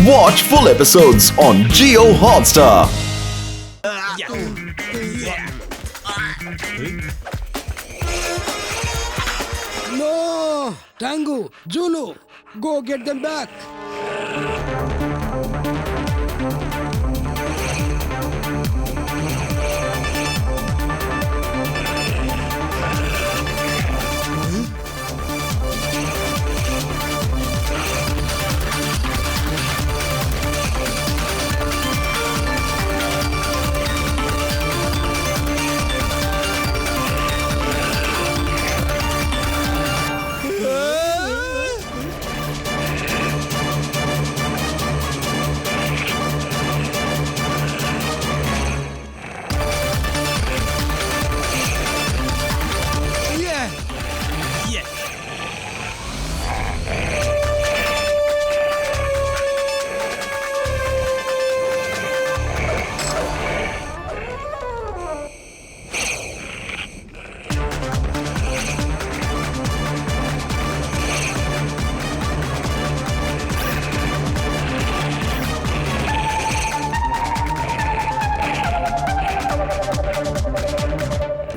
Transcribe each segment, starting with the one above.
Watch full episodes on Jio Hotstar. No! Tangu, Zulu, go get them back!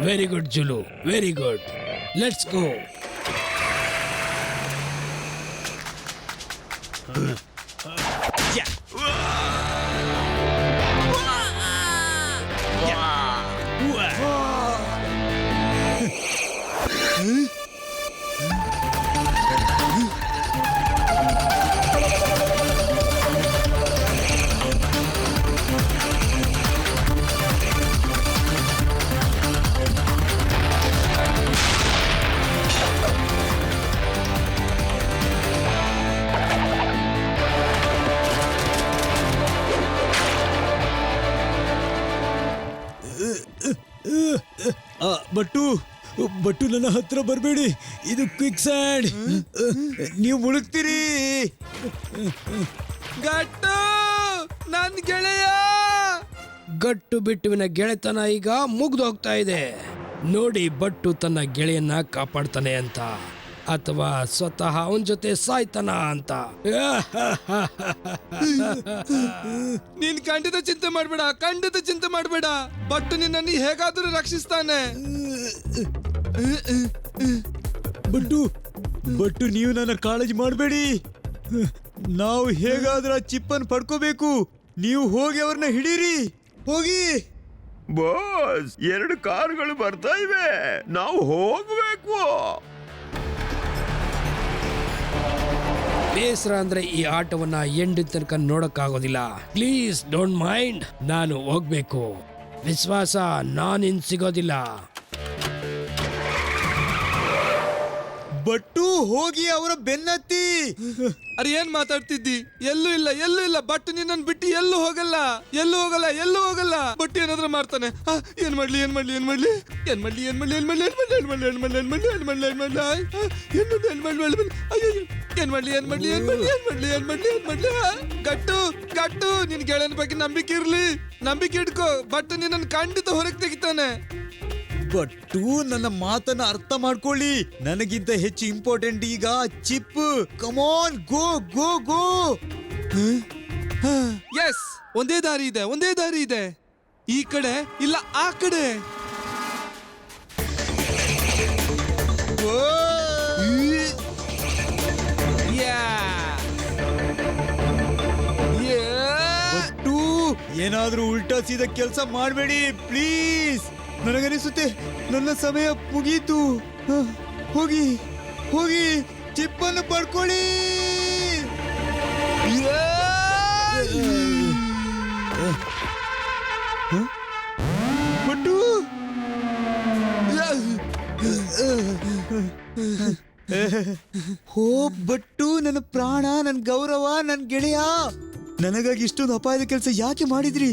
Very good, Zulu. Very good. Let's go. But ನನ್ನ ಹತ್ರ ಬರಬೇಡಿ. ಇದು quick and. ನೀವು ಮುಳುಗ್ತೀರಿ. ಗಟ್ಟು ನನ್ ಗೆಳೆಯ. ಗಟ್ಟು ಬಿಟ್ಟುವಿನ ಗೆಳೆತನ ಈಗ ಮುಗ್ದು ಹೋಗ್ತಾ ಇದೆ. ನೋಡಿ, ಬಟ್ಟು ತನ್ನ ಗೆಳೆಯನ್ನ ಕಾಪಾಡ್ತಾನೆ ಅಂತ, ಅಥವಾ ಸ್ವತಃ ಅವನ ಜೊತೆ ಸಾಯ್ತಾನ ಅಂತ. ನೀನ್ ಖಂಡಿತ ಚಿಂತೆ ಮಾಡ್ಬೇಡ, ಖಂಡಿತ ಚಿಂತೆ ಮಾಡ್ಬೇಡ. ಬಟ್ಟು ನಿನ್ನನ್ನು ಹೇಗಾದ್ರೂ ರಕ್ಷಿಸ್ತಾನೆ. ಬಟ್ಟು ನೀವು ನನ್ನ ಕಾಳಜಿ ಮಾಡಬೇಡಿ. ನಾವು ಹೇಗಾದ್ರೂ ಆ ಚಿಪ್ಪನ್ನು ಪಡ್ಕೋಬೇಕು. ನೀವು ಹೋಗಿ ಅವ್ರನ್ನ ಹಿಡೀರಿ. ಹೋಗಿ ಬಾಸ್, 2 ಕಾರುಗಳು ಬರ್ತಾ ಇವೆ, ನಾವು ಹೋಗ್ಬೇಕು. ಬೇಸರ ಅಂದ್ರೆ ಈ ಆಟವನ್ನ ಎಂಡ್ ತನಕ ನೋಡಕ್ಕಾಗೋದಿಲ್ಲ. Please don't mind. ನಾನು ಹೋಗ್ಬೇಕು. ವಿಶ್ವಾಸ, ನಾನಿನ್ ಸಿಗೋದಿಲ್ಲ. ಬಟ್ಟು ಹೋಗಿ ಅವರ ಬೆನ್ನತ್ತಿ. ಅರೆ, ಏನ್ ಮಾತಾಡ್ತಿದ್ದಿ? ಎಲ್ಲೂ ಇಲ್ಲ, ಎಲ್ಲೂ ಇಲ್ಲ. ಬಟ್ಟು ನಿನ್ನನ್ನು ಬಿಟ್ಟು ಎಲ್ಲೂ ಹೋಗಲ್ಲ, ಎಲ್ಲೂ ಹೋಗಲ್ಲ, ಎಲ್ಲೂ ಹೋಗಲ್ಲ. ಬಟ್ಟು ಏನಾದ್ರೂ ಮಾಡ್ತಾನೆ. ಏನ್ ಮಾಡ್ಲಿ, ಏನ್ ಮಾಡ್ಲಿ, ಏನ್ ಮಾಡ್ಲಿ, ಏನ್ ಮಾಡ್ಲಿ, ಏನ್ ಮಾಡ್ಲಿ, ಏನ್ ಮಾಡ್ಲಿ, ಏನ್ ಮಾಡ್ಲಿ, ಏನ್ ಮಾಡ್ಲಿ, ಏನ್ ಮಾಡ್ಲಿ, ಏನ್ ಮಾಡ್ಲಿ, ಏನ್ ಮಾಡ್ಲಿ, ಏನ್ ಮಾಡ್ಲಿ, ಏನ್ ಮಾಡ್ಲಿ, ಅಯ್ಯೋ, ಏನ್ ಮಾಡ್ಲಿ, ಏನ್ ಮಾಡ್ಲಿ, ಏನ್ ಮಾಡ್ಲಿ, ಏನ್ ಮಾಡ್ಲಿ, ಏನ್ ಮಾಡ್ಲಿ, ಏನ್ ಮಾಡ್ಲಿ. ಗಟ್ಟು, ಗಟ್ಟು, ನಿನ್ ಗೆಳೆಯನ ಬಗ್ಗೆ ನಂಬಿಕೆ ಇರ್ಲಿ, ನಂಬಿಕೆ ಇಟ್ಕೋ. ಬಟ್ಟು ನಿನ್ನನ್ನು ಖಂಡಿತ ಹೊರಗೆ ತೆಗಿತಾನೆ. ಬಟ್ಟು ನನ್ನ ಮಾತನ್ನ ಅರ್ಥ ಮಾಡ್ಕೊಳ್ಳಿ. ನನಗಿಂತ ಹೆಚ್ಚು ಇಂಪಾರ್ಟೆಂಟ್ ಈಗ ಚಿಪ್. ಕಮಾನ್, ಗೋ ಗೋ ಗೋ. ಎಸ್, ಒಂದೇ ದಾರಿ ಇದೆ, ಒಂದೇ ದಾರಿ ಇದೆ. ಈ ಕಡೆ ಇಲ್ಲ ಆ ಕಡೆ. ಬಟ್ಟು, ಏನಾದ್ರೂ ಉಲ್ಟಾ ಸೀದಾ ಕೆಲಸ ಮಾಡಬೇಡಿ ಪ್ಲೀಸ್. ನನಗನಿಸುತ್ತೆ ನನ್ನ ಸಮಯ ಮುಗೀತು. ಹೋಗಿ ಹೋಗಿ ಚಿಪ್ಪನ್ನು ಪಡ್ಕೊಳ್ಳಿ. ಬಟ್ಟು, ಹೋ ಬಟ್ಟು, ನನ್ನ ಪ್ರಾಣ, ನನ್ನ ಗೌರವ, ನನ್ನ ಗೆಳೆಯ, ನನಗಾಗಿ ಇಷ್ಟೊಂದು ಅಪಾಯದ ಕೆಲಸ ಯಾಕೆ ಮಾಡಿದ್ರಿ?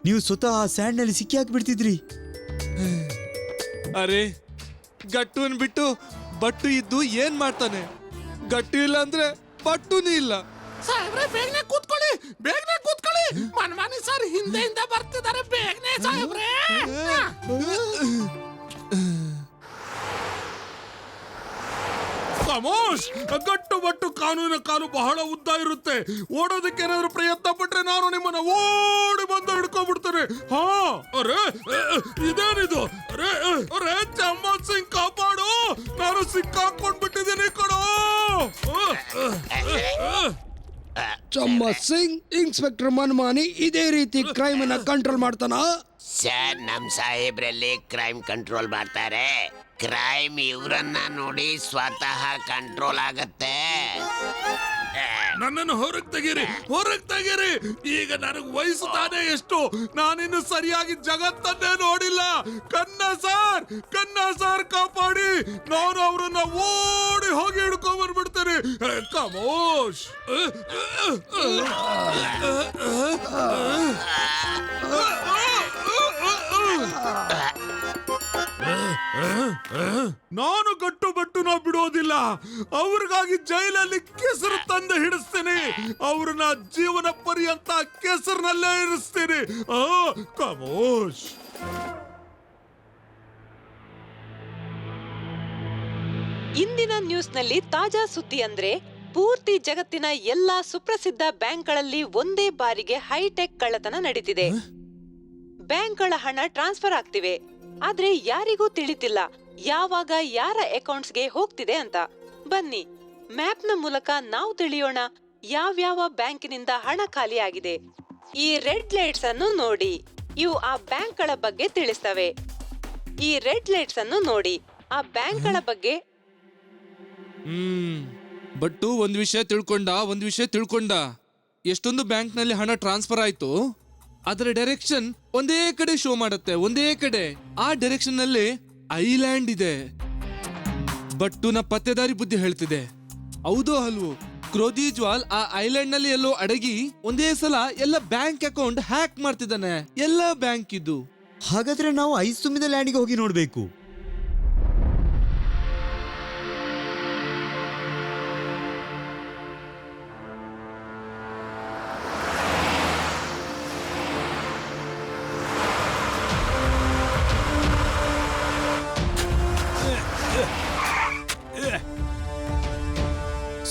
ನೀವು ಸ್ವತಃ ಆ ಸ್ಯಾಂಡ್ ನಲ್ಲಿ ಸಿಕ್ಕಿ ಹಾಕ್ಬಿಡ್ತಿದ್ರಿ. ಅರೆ, ಗಟ್ಟುನ್ ಬಿಟ್ಟು ಬಟ್ಟು ಇದ್ದು ಏನ್ ಮಾಡ್ತಾನೆ? ಗಟ್ಟು ಇಲ್ಲ ಅಂದ್ರೆ ಬಟ್ಟುನೂ ಇಲ್ಲ. ಸಾಹೇಬ್ರೆ, ಬೇಗನೆ ಕೂತ್ಕೊಳ್ಳಿ, ಬೇಗನೆ ಕೂತ್ಕೊಳ್ಳಿ. ಮನ್ಮಾನಿ ಸರ್ ಹಿಂದೆಯಿಂದ ಬರ್ತಿದ್ದಾರೆ, ಬೇಗನೆ ಸಾಹೇಬ್ರೆ. ಕಮೋಶ್, ಗಟ್ಟು ಕಾನೂನಿನ ಕಾಲು ಬಹಳ ಉದ್ದ ಇರುತ್ತೆ. ಓಡೋದಕ್ಕೆ ಏನಾದ್ರು ಪ್ರಯತ್ನ ಪಟ್ರೆ ನಾನು ನಿಮ್ಮನ್ನ ಓಡಿ ಬಂದು ಹಿಡ್ಕೊಂಡ್ಬಿಡ್ತೇನೆ. ಹಾ, ಅರೆ ಇದೇನಿದು? ಅರೆ ಚಮ್ಮನ್ ಸಿಂಗ್ ಕಾಪಾಡು, ನಾನು ಸಿಕ್ಕಾಕೊಂಡ್ಬಿಟ್ಟಿದ್ದೀನಿ ಕಣೋ. ಚಮ್ಮತ್ ಸಿಂಗ್, ಇನ್ಸ್ಪೆಕ್ಟರ್ ಮನ್ಮಾನಿ ಇದೇ ರೀತಿ ಕ್ರೈಮ್ ಅನ್ನ ಕಂಟ್ರೋಲ್ ಮಾಡ್ತಾನ? ಸರ್, ನಮ್ ಸಾಹೇಬ್ರಲ್ಲಿ ಕ್ರೈಮ್ ಕಂಟ್ರೋಲ್ ಮಾಡ್ತಾರೆ. ಕ್ರೈಮ್ ಇವ್ರನ್ನ ನೋಡಿ ಸ್ವತಃ ಕಂಟ್ರೋಲ್ ಆಗತ್ತೆ. ನನ್ನನ್ನು ಹೊರಗ್ ತೆಗೀರಿ. ಈಗ ನನಗ್ ವಯಸ್ಸು ತಾನೇ ಎಷ್ಟು, ನಾನಿನ್ನು ಸರಿಯಾಗಿ ಜಗತ್ತನ್ನೇ ನೋಡಿಲ್ಲ. ಕನ್ನ ಸಾರ್ ಕಾಪಾಡಿ, ನಾನು ಅವ್ರನ್ನ ಓಡಿ ಹೋಗಿ ಹಿಡ್ಕೊಂಡ್ ಬಂದ್ಬಿಡ್ತೇನೆ. ಕಮೋಶ್. ನಾನು ಗಟ್ಟುಬಟ್ಟುನ ಬಿಡೋದಿಲ್ಲ. ಅವ್ರಿಗಾಗಿ ಜೈಲಲ್ಲಿ ಕೆಸರು ತಂದು ಹಿಡಿಸ್ತೇನೆ. ಅವ್ರನ್ನ ಜೀವನ ಪರ್ಯಂತ ಕೆಸರಿನಲ್ಲೇ ಇರಿಸ್ತೇನೆ. ಕಮೋಶ್. ಇಂದಿನ ನ್ಯೂಸ್ನಲ್ಲಿ ತಾಜಾ ಸುದ್ದಿ ಅಂದ್ರೆ, ಪೂರ್ತಿ ಜಗತ್ತಿನ ಎಲ್ಲಾ ಸುಪ್ರಸಿದ್ಧ ಬ್ಯಾಂಕ್ಗಳಲ್ಲಿ ಒಂದೇ ಬಾರಿಗೆ ಹೈಟೆಕ್ ಕಳ್ಳತನ ನಡೀತಿದೆ. ಬ್ಯಾಂಕ್ಗಳ ಹಣ ಟ್ರಾನ್ಸ್ಫರ್ ಆಗ್ತಿವೆ, ಆದ್ರೆ ಯಾರಿಗೂ ತಿಳಿತಿಲ್ಲ ಯಾವಾಗ ಯಾರ ಅಕೌಂಟ್ಸ್ಗೆ ಹೋಗ್ತಿದೆ ಅಂತ. ಬನ್ನಿ ಮ್ಯಾಪ್ನ ಮೂಲಕ ನಾವು ತಿಳಿಯೋಣ ಯಾವ್ಯಾವ ಬ್ಯಾಂಕಿನಿಂದ ಹಣ ಖಾಲಿ ಆಗಿದೆ. ಈ ರೆಡ್ ಲೈಟ್ಸ್ ಅನ್ನು ನೋಡಿ, ಇವು ಆ ಬ್ಯಾಂಕ್ಗಳ ಬಗ್ಗೆ ತಿಳಿಸ್ತವೆ. ಈ ರೆಡ್ ಲೈಟ್ಸ್ ಅನ್ನು ನೋಡಿ, ಆ ಬ್ಯಾಂಕ್ಗಳ ಬಗ್ಗೆ. ಬಟ್ಟು ಒಂದ್ ವಿಷಯ ತಿಳ್ಕೊಂಡ. ಎಷ್ಟೊಂದು ಬ್ಯಾಂಕ್ ನಲ್ಲಿ ಹಣ ಟ್ರಾನ್ಸ್ಫರ್ ಆಯ್ತು, ಅದರ ಡೈರೆಕ್ಷನ್ ಒಂದೇ ಕಡೆ ಶೋ ಮಾಡುತ್ತೆ, ಒಂದೇ ಕಡೆ. ಆ ಡೈರೆಕ್ಷನ್ ನಲ್ಲಿ ಐಲ್ಯಾಂಡ್ ಇದೆ. ಬಟ್ಟುನ ಪತ್ತೆದಾರಿ ಬುದ್ಧಿ ಹೇಳ್ತಿದೆ. ಹೌದೋ ಅಲ್ವೋ? ಕ್ರೋಧಿಜ್ವಾಲ್ ಆ ಐಲ್ಯಾಂಡ್ ನಲ್ಲಿ ಎಲ್ಲೋ ಅಡಗಿ ಒಂದೇ ಸಲ ಎಲ್ಲ ಬ್ಯಾಂಕ್ ಅಕೌಂಟ್ ಹ್ಯಾಕ್ ಮಾಡ್ತಿದ್ದಾನೆ, ಎಲ್ಲ ಬ್ಯಾಂಕ್ ಇದು. ಹಾಗಾದ್ರೆ ನಾವು ಐಸ್ ತುಂಬಿದ ಲ್ಯಾಂಡಿಗೆ ಹೋಗಿ ನೋಡ್ಬೇಕು.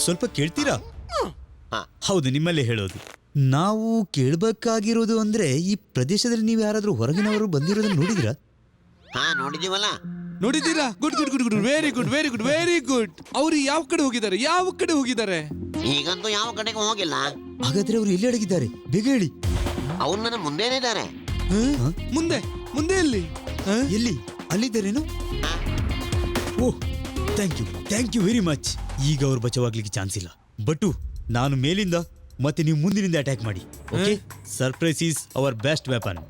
ಸ್ವಲ್ಪ ಕೇಳ್ತೀರಾ? ಹೌದು, ನಿಮ್ಮಲ್ಲೇ ಹೇಳೋದು. ನಾವು ಕೇಳಬೇಕಾಗಿರೋದು ಅಂದ್ರೆ, ಈ ಪ್ರದೇಶದಲ್ಲಿ ನೀವು ಯಾರಾದ್ರೂ ಹೊರಗಿನವರು ಬಂದಿರೋದನ್ನ ನೋಡಿದ್ರಾ? ನೋಡಿದೀವಲ್ಲ. ನೋಡಿದ್ದೀರಾ? Good, very good. ಅವ್ರು ಯಾವ ಕಡೆ ಹೋಗಿದ್ದಾರೆ? ಈಗಂತೂ ಯಾವ ಕಡೆಗೂ ಹೋಗಿಲ್ಲ. ಹಾಗಾದ್ರೆ ಅವ್ರು ಎಲ್ಲಿ ಅಡಗಿದ್ದಾರೆ? ಬೇಗ ಹೇಳಿ. ಅವ್ರು ನನ್ನ ಮುಂದೆನೇ ಇದ್ದಾರೆ. ಮುಂದೆ ಎಲ್ಲಿ? ಅಲ್ಲಿದ್ದಾರೇನು? ಓಹ್, ಥ್ಯಾಂಕ್ ಯು ವೆರಿ ಮಚ್. ಈಗ ಅವ್ರು ಬಚಾವಾಗ್ಲಿಕ್ಕೆ ಚಾನ್ಸ್ ಇಲ್ಲ. ಬಟ್ಟು, ನಾನು ಮೇಲಿಂದ ಮತ್ತೆ ನೀವು ಮುಂದಿನಿಂದ ಅಟ್ಯಾಕ್ ಮಾಡಿ. Okay? Surprise is our best weapon.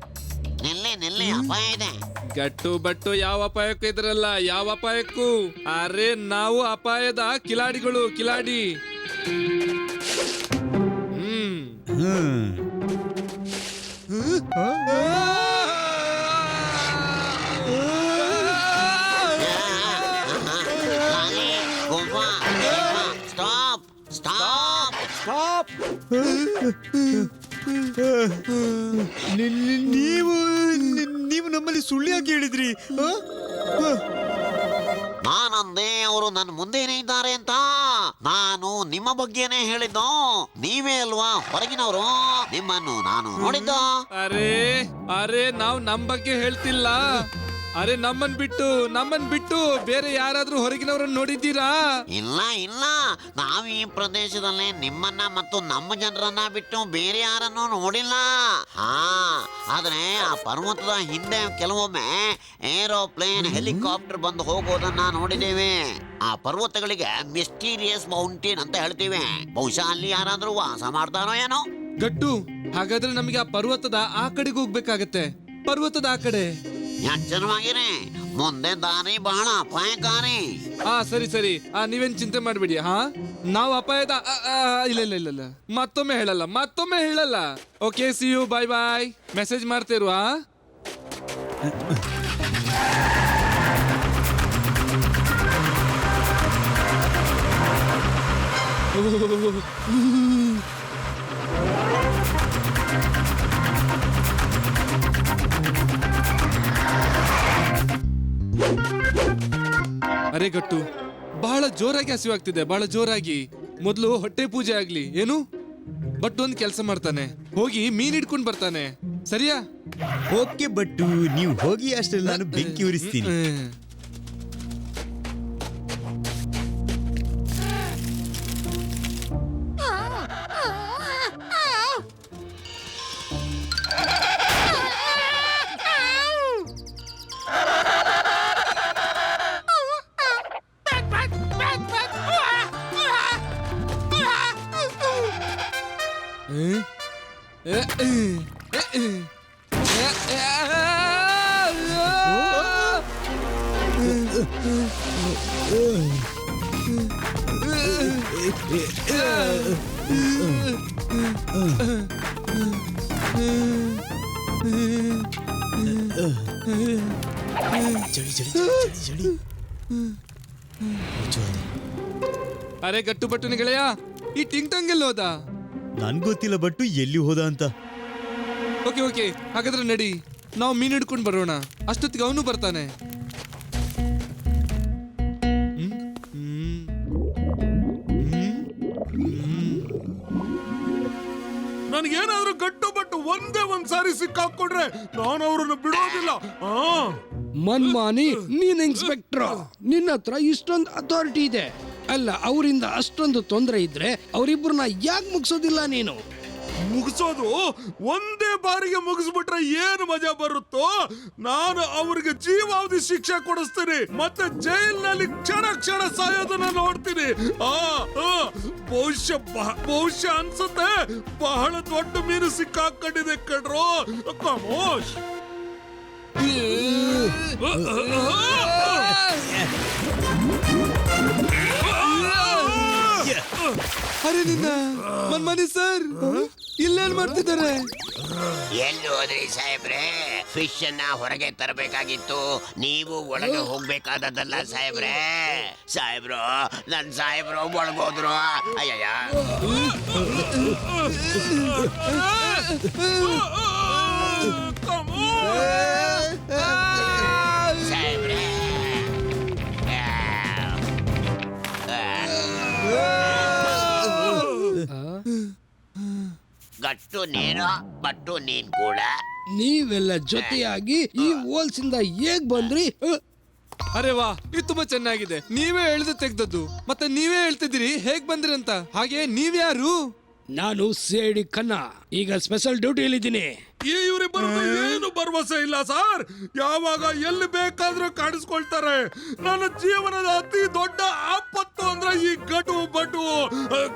ನಿಲ್ಲಿ, ಅಪಾಯ ಇದೆ. ಗಟ್ಟು ಬಟ್ಟು ಯಾವ ಅಪಾಯಕ್ಕೂ ಇದ್ರಲ್ಲ, ಯಾವ ಅಪಾಯಕ್ಕೂ. ಅರೆ ನಾವು ಅಪಾಯದ ಕಿಲಾಡಿ. ಸ್ಟಾಪ್. ನೀವು ನಮ್ಮಲ್ಲಿ ಸುಳ್ಳು ಯಾಕೆ ಹೇಳಿದ್ರಿ? ನಾನಂದೆ ಅವರು ನನ್ನ ಮುಂದೆನೇ ಇದ್ದಾರೆ ಅಂತ. ನಾನು ನಿಮ್ಮ ಬಗ್ಗೆನೇ ಹೇಳಿದ್ದು. ನೀವೇ ಅಲ್ವಾ ಹೊರಗಿನವರು? ನಿಮ್ಮನ್ನು ನಾನು ನೋಡಿದ್ದು. ಅರೆ ನಾವು ನಮ್ ಬಗ್ಗೆ ಹೇಳ್ತಿಲ್ಲ. ಅರೆ ನಮ್ಮನ್ ಬಿಟ್ಟು ಬೇರೆ ಯಾರಾದ್ರೂ ಹೊರಗಿನವ್ರನ್ನ ನೋಡಿದ್ದೀರಾ? ಇಲ್ಲ, ನಾವು ಈ ಪ್ರದೇಶದಲ್ಲಿ ನಿಮ್ಮನ್ನ ಮತ್ತು ನಮ್ಮ ಜನರನ್ನ ಬಿಟ್ಟು ಬೇರೆ ಯಾರನ್ನು ನೋಡಿಲ್ಲ. ಆದ್ರೆ ಆ ಪರ್ವತದ ಹಿಂದೆ ಕೆಲವೊಮ್ಮೆ ಏರೋಪ್ಲೇನ್, ಹೆಲಿಕಾಪ್ಟರ್ ಬಂದು ಹೋಗೋದನ್ನ ನೋಡಿದ್ದೇವೆ. ಆ ಪರ್ವತಗಳಿಗೆ ಮಿಸ್ಟೀರಿಯಸ್ ಮೌಂಟೇನ್ ಅಂತ ಹೇಳ್ತೀವಿ. ಬಹುಶಃ ಅಲ್ಲಿ ಯಾರಾದ್ರೂ ವಾಸ ಮಾಡ್ತಾರೋ ಏನೋ. ಗಟ್ಟು, ಹಾಗಾದ್ರೆ ನಮಗೆ ಆ ಪರ್ವತದ ಆ ಕಡೆಗೆ ಹೋಗ್ಬೇಕಾಗತ್ತೆ. ಪರ್ವತದ ಆ ಕಡೆ ಎಚ್ಚರವಾಗಿರಿ, ಮುಂದೆ ದಾರಿ ಬಹಳ ಅಪಾಯಕಾರಿ. ಸರಿ, ನೀವೇನ್ ಚಿಂತೆ ಮಾಡ್ಬೇಡಿ. ನಾವು ಅಪಾಯದ ಇಲ್ಲ ಮತ್ತೊಮ್ಮೆ ಹೇಳಲ್ಲ. Okay, see you, bye. Message ಮಾಡ್ತಿರುವ. ಅರೆ ಗಟ್ಟು, ಬಹಳ ಜೋರಾಗಿ ಹಸಿವಾಗ್ತಿದೆ, ಬಹಳ ಜೋರಾಗಿ. ಮೊದಲು ಹೊಟ್ಟೆ ಪೂಜೆ ಆಗ್ಲಿ. ಏನು? ಬಟ್ ಒಂದ್ ಕೆಲಸ ಮಾಡ್ತಾನೆ, ಹೋಗಿ ಮೀನ್ ಹಿಡ್ಕೊಂಡ್ ಬರ್ತಾನೆ. ಸರಿಯಾ? ಓಕೆ ಬಟ್ಟು, ನೀವು ಹೋಗಿ ಅಷ್ಟರಲ್ಲಿ ನಾನು ಬೆಂಕಿ ಉರಿಸ್ತೀನಿ. ಚಳಿ ಚಳಿ ಚಳಿ ಚಳಿ. ಅರೆ ಗಟ್ಟು ಬಟ್ಟುನಿ ಗೆಳೆಯ, ಈ ಟಿಂಗ್ ಟಂಗ್ ಎಲ್ಲಿ ಹೋದ? ನನ್ ಗೊತ್ತಿಲ್ಲ ಬಟ್ಟು ಎಲ್ಲಿ ಹೋದ ಅಂತ. ಓಕೆ ಓಕೆ, ಹಾಗಾದ್ರೆ ನಡಿ, ನಾವು ಮೀನ್ ಹಿಡ್ಕೊಂಡು ಬರೋಣ. ಅಷ್ಟೊತ್ತಿಗೆ ಅವನು ಬರ್ತಾನೆ. ನನಗೇನಾದ್ರೂ ಗಟ್ಟು ಬಟ್ಟು ಒಂದೇ ಒಂದ್ಸಾರಿ ಸಿಕ್ಕಾಕೊಂಡ್ರೆ ನಾನು ಅವ್ರನ್ನ ಬಿಡೋದಿಲ್ಲ. ಮನ್ಮಾನಿ, ನೀನ್ ಇನ್ಸ್ಪೆಕ್ಟರ್, ನಿನ್ನ ಹತ್ರ ಇಷ್ಟೊಂದು ಅಥಾರಿಟಿ ಇದೆ ಅಲ್ಲ, ಅವರಿಂದ ಅಷ್ಟೊಂದು ತೊಂದರೆ ಇದ್ರೆ ಅವರಿಬ್ಬರನ್ನ ಯಾಕೆ ಮುಗಿಸೋದಿಲ್ಲ ನೀನು? ಮುಗಿಸೋದು ಒಂದೇ ಬಾರಿಗೆ ಮುಗಿಸ್ಬಿಟ್ರೆ ಏನು ಮಜಾ ಬರುತ್ತೋ, ನಾನು ಅವ್ರಿಗೆ ಜೀವಾವಧಿ ಶಿಕ್ಷೆ ಕೊಡಿಸ್ತೀನಿ, ಮತ್ತೆ ಜೈಲಿನಲ್ಲಿ ಕ್ಷಣ ಕ್ಷಣ ಸಾಯೋದನ್ನ ನೋಡ್ತೀನಿ. ಬಹುಶಃ ಅನ್ಸುತ್ತೆ ಬಹಳ ದೊಡ್ಡ ಮೀನು ಸಿಕ್ಕಾಕೊಂಡಿದೆ ಕಣ್ರೋ. ಕಮೋಶ್, ಅರೆ ನಿನ್ನ ಮನ್ಮಾನಿ ಸರ್ ಇಲ್ಲೇನ್ ಮಾಡ್ತಿದ್ದಾರೆ? ಎಲ್ಲಿ ಹೋದ್ರಿ ಸಾಹೇಬ್ರೆ? ಫಿಶ್ ಅನ್ನ ಹೊರಗೆ ತರಬೇಕಾಗಿತ್ತು, ನೀವು ಒಳಗೆ ಹೋಗ್ಬೇಕಾದದ್ದಲ್ಲ ಸಾಹೇಬ್ರೆ. ಸಾಹೇಬ್ರು, ನನ್ ಸಾಹೇಬ್ರು ಒಳಗೋದ್ರು. ಅಯ್ಯಯ್ಯ, ಸಾಹೇಬ್ರೆ, ಗಟ್ಟು ನೀನು, ಬಟ್ಟು ನೀನ್ ಕೂಡ. ನೀವೆಲ್ಲ ಜೊತೆಯಾಗಿ ಈ ಹೋಲ್ಸ್ ಇಂದ ಹೇಗ್ ಬಂದ್ರಿ? ಅರೆ ವಾ, ಇದು ತುಂಬಾ ಚೆನ್ನಾಗಿದೆ. ನೀವೇ ಹೇಳ್ದು ತೆಗ್ದದ್ದು, ಮತ್ತೆ ನೀವೇ ಹೇಳ್ತಿದ್ದೀರಿ ಹೇಗ್ ಬಂದ್ರಿ ಅಂತ. ಹಾಗೆ ನೀವ್ಯಾರು? ನಾನು ಸೇಡಿ ಖನ್ನ, ಈಗ ಸ್ಪೆಷಲ್ ಡ್ಯೂಟಿಯಲ್ಲಿದ್ದೀನಿ. ಈ ಇವರಿಬ್ಬರು ಏನು ಭರವಸೆ ಇಲ್ಲ ಸರ್. ಯಾವಾಗ ಎಲ್ಲಿ ಬೇಕಾದ್ರೂ ಕಾಣಿಸ್ಕೊಳ್ತಾರೆ. ನನ್ನ ಜೀವನದ ಅತಿ ದೊಡ್ಡ ಆಪತ್ತು ಅಂದ್ರೆ ಈ ಗಟ್ಟು ಬಟ್ಟು.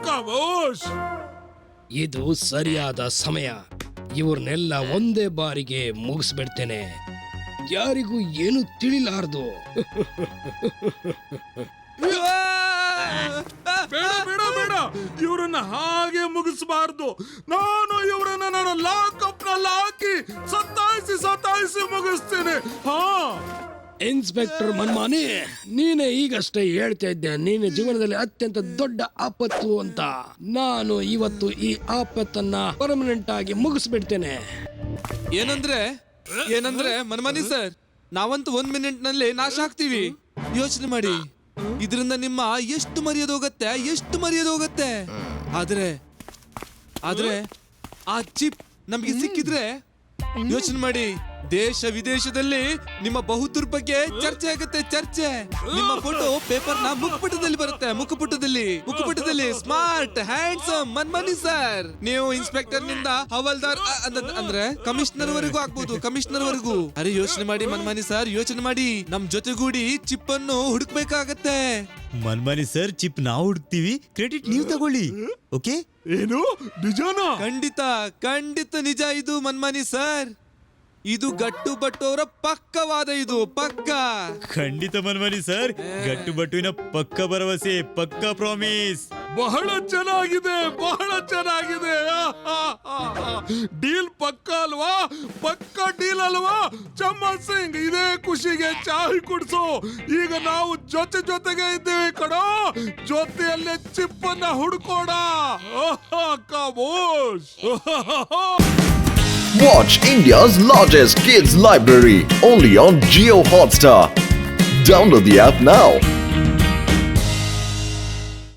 ಕಮೋಶ್, ಇದು ಸರಿಯಾದ ಸಮಯ. ಇವ್ರನ್ನೆಲ್ಲ ಒಂದೇ ಬಾರಿಗೆ ಮುಗಿಸ್ಬಿಡ್ತೇನೆ, ಯಾರಿಗೂ ಏನು ತಿಳಿಲಾರ್ದು. ಬೇಡ ಬೇಡ ಬೇಡ, ಇವರನ್ನ ಹಾಗೆ ಮುಗಿಸಬಾರ್ದು. ನಾನು ಇವರನ್ನ ನನ್ನ ಲಾಕಪ್ ನಲ್ಲಿ ಹಾಕಿ ಸತಾಯಿಸಿ ಮುಗಿಸ್ತೇನೆ. ಇನ್ಸ್ಪೆಕ್ಟರ್ ಮನ್ಮಾನಿ, ನೀನೇ ಈಗಷ್ಟೇ ಹೇಳ್ತಾ ಇದ್ದೆ ನೀನು ಜೀವನದಲ್ಲಿ ಅತ್ಯಂತ ದೊಡ್ಡ ಆಪತ್ತು ಅಂತ. ನಾನು ಇವತ್ತು ಈ ಆಪತ್ತನ್ನ ಪರ್ಮನೆಂಟ್ ಆಗಿ ಮುಗಿಸ್ಬಿಡ್ತೇನೆ. ಏನಂದ್ರೆ ಮನ್ಮಾನಿ ಸರ್, ನಾವಂತೂ 1 ಮಿನಿಟ್ ನಲ್ಲಿ ನಾಶ ಆಗ್ತೀವಿ. ಯೋಚನೆ ಮಾಡಿ, ಇದರಿಂದ ನಿಮ್ಮ ಎಷ್ಟು ಮರ್ಯಾದೆ ಹೋಗುತ್ತೆ. ಆದ್ರೆ ಆ ಚಿಪ್ ನಮ್ಗೆ ಸಿಕ್ಕಿದ್ರೆ ಯೋಚನೆ ಮಾಡಿ, ದೇಶ ವಿದೇಶದಲ್ಲಿ ನಿಮ್ಮ ಬಹುತೂರ್ ಬಗ್ಗೆ ಚರ್ಚೆ ಆಗುತ್ತೆ. ಚರ್ಚೆ, ನಿಮ್ಮ ಫೋಟೋ ಪೇಪರ್ ನ ಮುಖಪುಟದಲ್ಲಿ ಬರುತ್ತೆ. ಮುಖಪುಟದಲ್ಲಿ ಸ್ಮಾರ್ಟ್ ಹ್ಯಾಂಡ್ಸಮ್ ಮನ್ಮಾನಿ ಸರ್. ನೀವು ಇನ್ಸ್ಪೆಕ್ಟರ್ ನಿಂದ ಹವಲ್ದಾರ್ ಅಂದ್ರೆ ಕಮಿಷನರ್ ವರೆಗೂ ಆಗ್ಬೋದು, ಕಮಿಷನರ್ ವರೆಗೂ. ಅರೆ ಯೋಚನೆ ಮಾಡಿ ಮನ್ಮಾನಿ ಸರ್, ಯೋಚನೆ ಮಾಡಿ. ನಮ್ ಜೊತೆಗೂಡಿ ಚಿಪ್ ಅನ್ನು ಹುಡುಕ್ಬೇಕಾಗತ್ತೆ. ಮನ್ಮಾನಿ ಸರ್, ಚಿಪ್ ನಾವು ಹುಡುಕ್ತೀವಿ, ಕ್ರೆಡಿಟ್ ನೀವು ತಗೊಳ್ಳಿ. ಓಕೆ? ಏನು ನಿಜಾನಾ? ಖಂಡಿತ ನಿಜ ಇದು ಮನ್ಮಾನಿ ಸರ್. ಇದು ಗಟ್ಟು ಬಟ್ಟು ಅವರ ಪಕ್ಕವಾದ, ಇದು ಪಕ್ಕ. ಖಂಡಿತ ಮನ್ಮಾನಿ ಸರ್, ಗಟ್ಟು ಬಟ್ಟುವಿನ ಪಕ್ಕ ಭರವಸೆ, ಪಕ್ಕ ಪ್ರಾಮಿಸ್. ಬಹಳ ಚೆನ್ನಾಗಿದೆ. ಡೀಲ್ ಪಕ್ಕ ಅಲ್ವಾ? ಪಕ್ಕ ಡೀಲ್ ಅಲ್ವಾ? ಚಮ್ಮ ಸಿಂಗ್, ಇದೇ ಖುಷಿಗೆ ಚಾಯ್ ಕುಡ್ಸು. ಈಗ ನಾವು ಜೊತೆಗೆ ಇದ್ದೇವೆ ಕಣೋ. ಜೊತೆಯಲ್ಲೇ ಚಿಪ್ಪನ್ನ ಹುಡ್ಕೋಣ. ಕಮೋಶ್. Watch India's largest kids library only on Jio Hotstar. Download the app now.